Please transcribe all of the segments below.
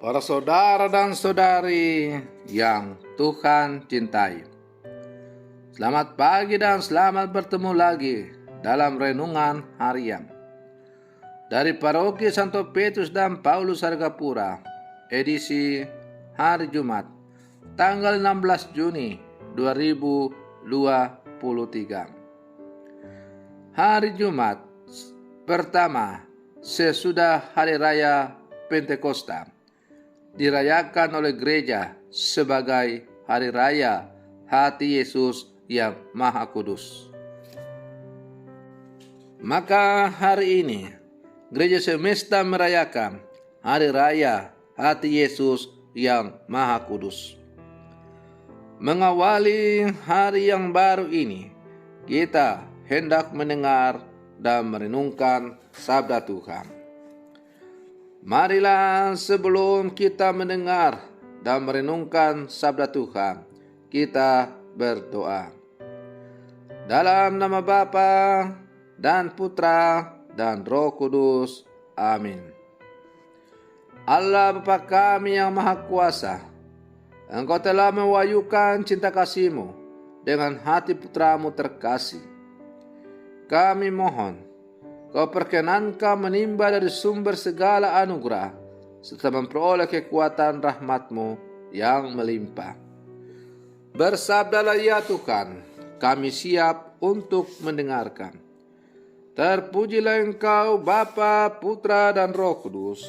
Para saudara dan saudari yang Tuhan cintai, selamat pagi dan selamat bertemu lagi dalam renungan harian dari Paroki Santo Petrus dan Paulus Argapura, edisi hari Jumat, tanggal 16 Juni 2023. Hari Jumat pertama sesudah Hari Raya Pentakosta dirayakan oleh gereja sebagai Hari Raya Hati Yesus yang Maha Kudus. Maka hari ini gereja semesta merayakan Hari Raya Hati Yesus yang Maha Kudus. Mengawali hari yang baru ini, kita hendak mendengar dan merenungkan sabda Tuhan. Marilah sebelum kita mendengar dan merenungkan sabda Tuhan, kita berdoa. Dalam nama Bapa dan Putra dan Roh Kudus. Amin. Allah Bapa kami yang Maha Kuasa, Engkau telah mewahyukan cinta kasih-Mu dengan hati Putra-Mu terkasih. Kami mohon Kau perkenankan menimba dari sumber segala anugerah, serta memperoleh kekuatan rahmat-Mu yang melimpah. Bersabdalah ya Tuhan, kami siap untuk mendengarkan. Terpujilah Engkau Bapa, Putra, dan Roh Kudus,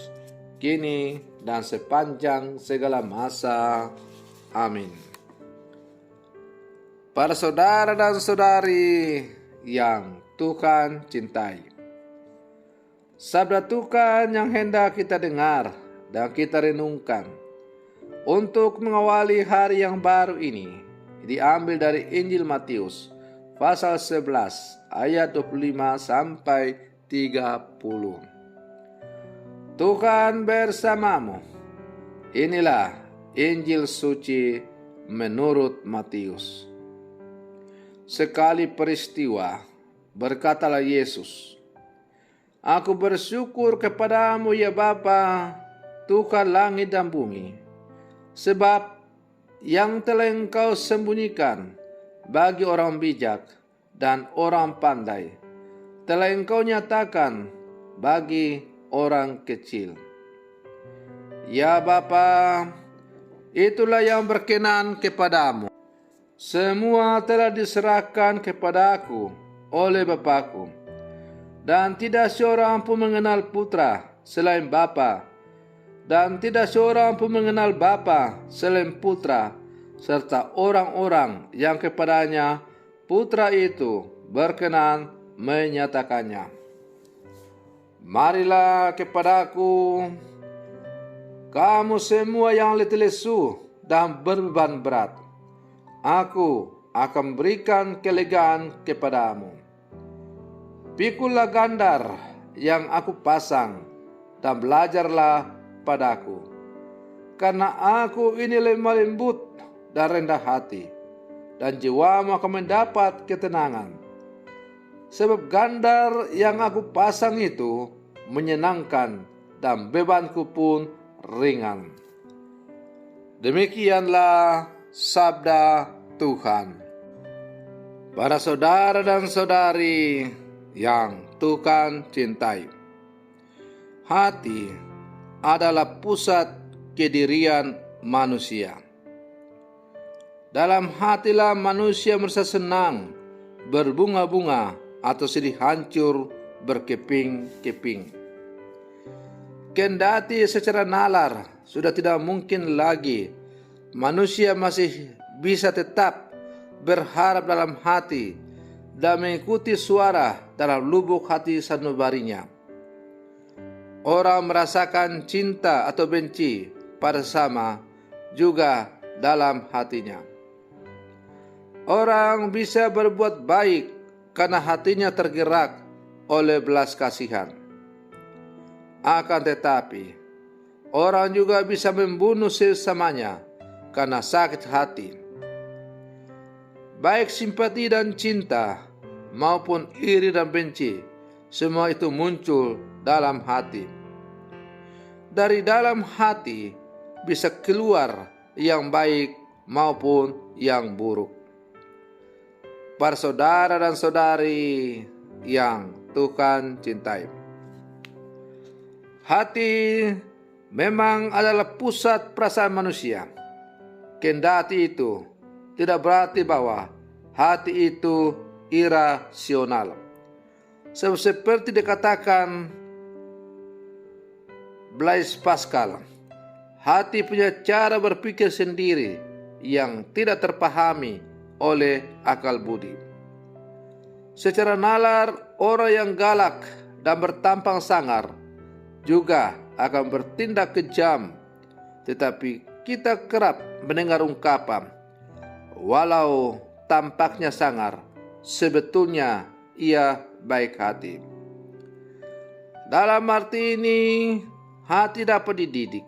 kini dan sepanjang segala masa. Amin. Para saudara dan saudari yang Tuhan cintai, sabda Tuhan yang hendak kita dengar dan kita renungkan untuk mengawali hari yang baru ini diambil dari Injil Matius pasal 11 ayat 25 sampai 30. Tuhan bersamamu. Inilah Injil suci menurut Matius. Sekali peristiwa, berkatalah Yesus, Aku bersyukur kepadamu ya Bapa, Tuhan langit dan bumi, sebab yang telah Engkau sembunyikan bagi orang bijak dan orang pandai, telah Engkau nyatakan bagi orang kecil. Ya Bapa, itulah yang berkenan kepadamu. Semua telah diserahkan kepadaku oleh Bapakku. Dan tidak seorang pun mengenal Putra selain Bapa, dan tidak seorang pun mengenal Bapa selain Putra, serta orang-orang yang kepadanya Putra itu berkenan menyatakannya. Marilah kepadaku, kamu semua yang letih lesu dan berbeban berat, aku akan berikan kelegaan kepadamu. Pikulah gandar yang aku pasang dan belajarlah padaku, karena aku ini lemah lembut dan rendah hati, dan jiwamu akan mendapat ketenangan. Sebab gandar yang aku pasang itu menyenangkan dan bebanku pun ringan. Demikianlah sabda Tuhan. Para saudara dan saudari yang Tuhan cintai, hati adalah pusat kedirian manusia. Dalam hatilah manusia merasa senang, berbunga-bunga, atau sedih hancur berkeping-keping. Kendati secara nalar sudah tidak mungkin lagi, manusia masih bisa tetap berharap dalam hati dan mengikuti suara dalam lubuk hati sanubarinya. Orang merasakan cinta atau benci pada sesama juga dalam hatinya. Orang bisa berbuat baik karena hatinya tergerak oleh belas kasihan. Akan tetapi, orang juga bisa membunuh sesamanya karena sakit hati. Baik simpati dan cinta maupun iri dan benci, semua itu muncul dalam hati. Dari dalam hati bisa keluar yang baik maupun yang buruk. Para saudara dan saudari yang Tuhan cintai, hati memang adalah pusat perasaan manusia. Kendati itu tidak berarti bahwa hati itu irasional. Seperti dikatakan Blaise Pascal, hati punya cara berpikir sendiri yang tidak terpahami oleh akal budi. Secara nalar, orang yang galak dan bertampang sangar juga akan bertindak kejam, tetapi kita kerap mendengar ungkapan, walau tampaknya sangar, sebetulnya ia baik hati. Dalam arti ini, hati dapat dididik.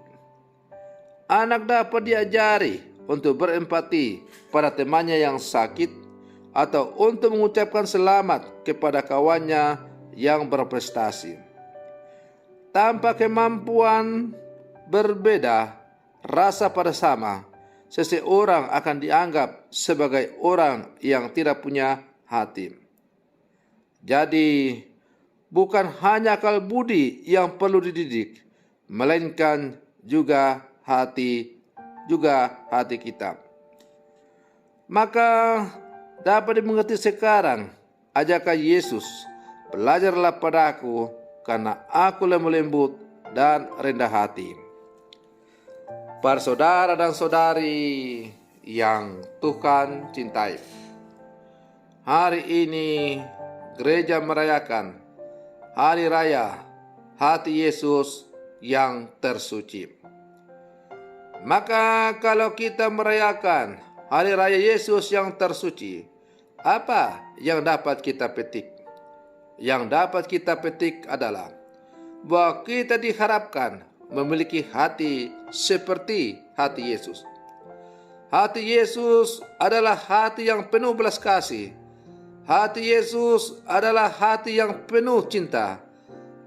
Anak dapat diajari untuk berempati pada temannya yang sakit, atau untuk mengucapkan selamat kepada kawannya yang berprestasi. Tanpa kemampuan berbeda rasa pada sama, seseorang akan dianggap sebagai orang yang tidak punya hati. Jadi, bukan hanya akal budi yang perlu dididik, melainkan juga hati kita. Maka dapat dimengerti sekarang ajakan Yesus, belajarlah padaku karena aku lemah lembut dan rendah hati. Para saudara dan saudari yang Tuhan cintai, hari ini gereja merayakan hari raya hati Yesus yang tersuci. Maka kalau kita merayakan hari raya Yesus yang tersuci, apa yang dapat kita petik? Yang dapat kita petik adalah bahwa kita diharapkan memiliki hati seperti hati Yesus. Hati Yesus adalah hati yang penuh belas kasih. Hati Yesus adalah hati yang penuh cinta.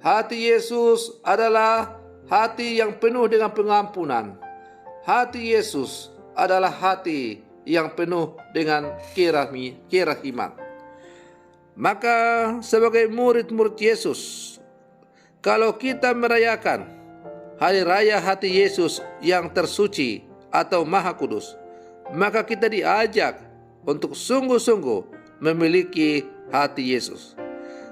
Hati Yesus adalah hati yang penuh dengan pengampunan. Hati Yesus adalah hati yang penuh dengan kerahiman. Maka sebagai murid-murid Yesus, kalau kita merayakan hari raya hati Yesus yang tersuci atau Maha Kudus, maka kita diajak untuk sungguh-sungguh memiliki hati Yesus,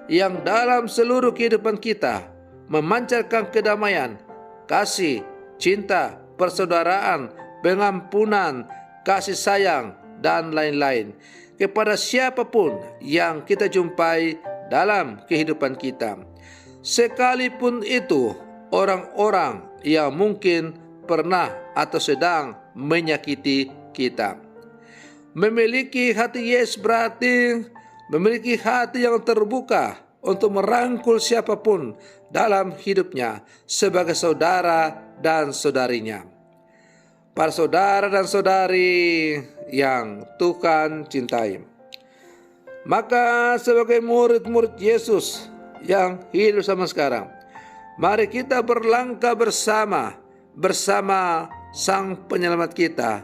yang dalam seluruh kehidupan kita memancarkan kedamaian, kasih, cinta, persaudaraan, pengampunan, kasih sayang, dan lain-lain kepada siapapun yang kita jumpai dalam kehidupan kita, sekalipun itu orang-orang yang mungkin pernah atau sedang menyakiti kita. Memiliki hati Yesus berarti memiliki hati yang terbuka untuk merangkul siapapun dalam hidupnya sebagai saudara dan saudarinya. Para saudara dan saudari yang Tuhan cintai, maka sebagai murid-murid Yesus yang hidup sama sekarang, mari kita berlangkah bersama Sang Penyelamat kita,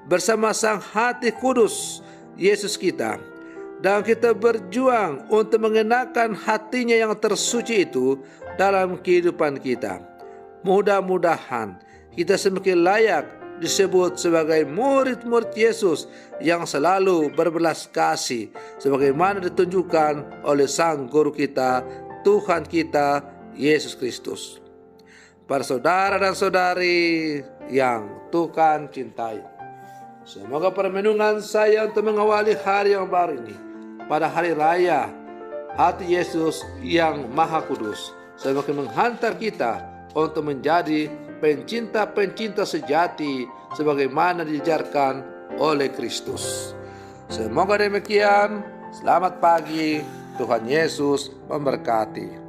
bersama Sang Hati Kudus Yesus kita, dan kita berjuang untuk mengenakan hatinya yang tersuci itu dalam kehidupan kita. Mudah-mudahan kita semakin layak disebut sebagai murid-murid Yesus yang selalu berbelas kasih, sebagaimana ditunjukkan oleh Sang Guru kita, Tuhan kita, Yesus Kristus. Para saudara dan saudari yang Tuhan cintai, semoga permenungan saya untuk mengawali hari yang baru ini pada hari raya hati Yesus yang Maha Kudus semakin menghantar kita untuk menjadi pencinta-pencinta sejati sebagaimana diajarkan oleh Kristus. Semoga demikian. Selamat pagi. Tuhan Yesus memberkati.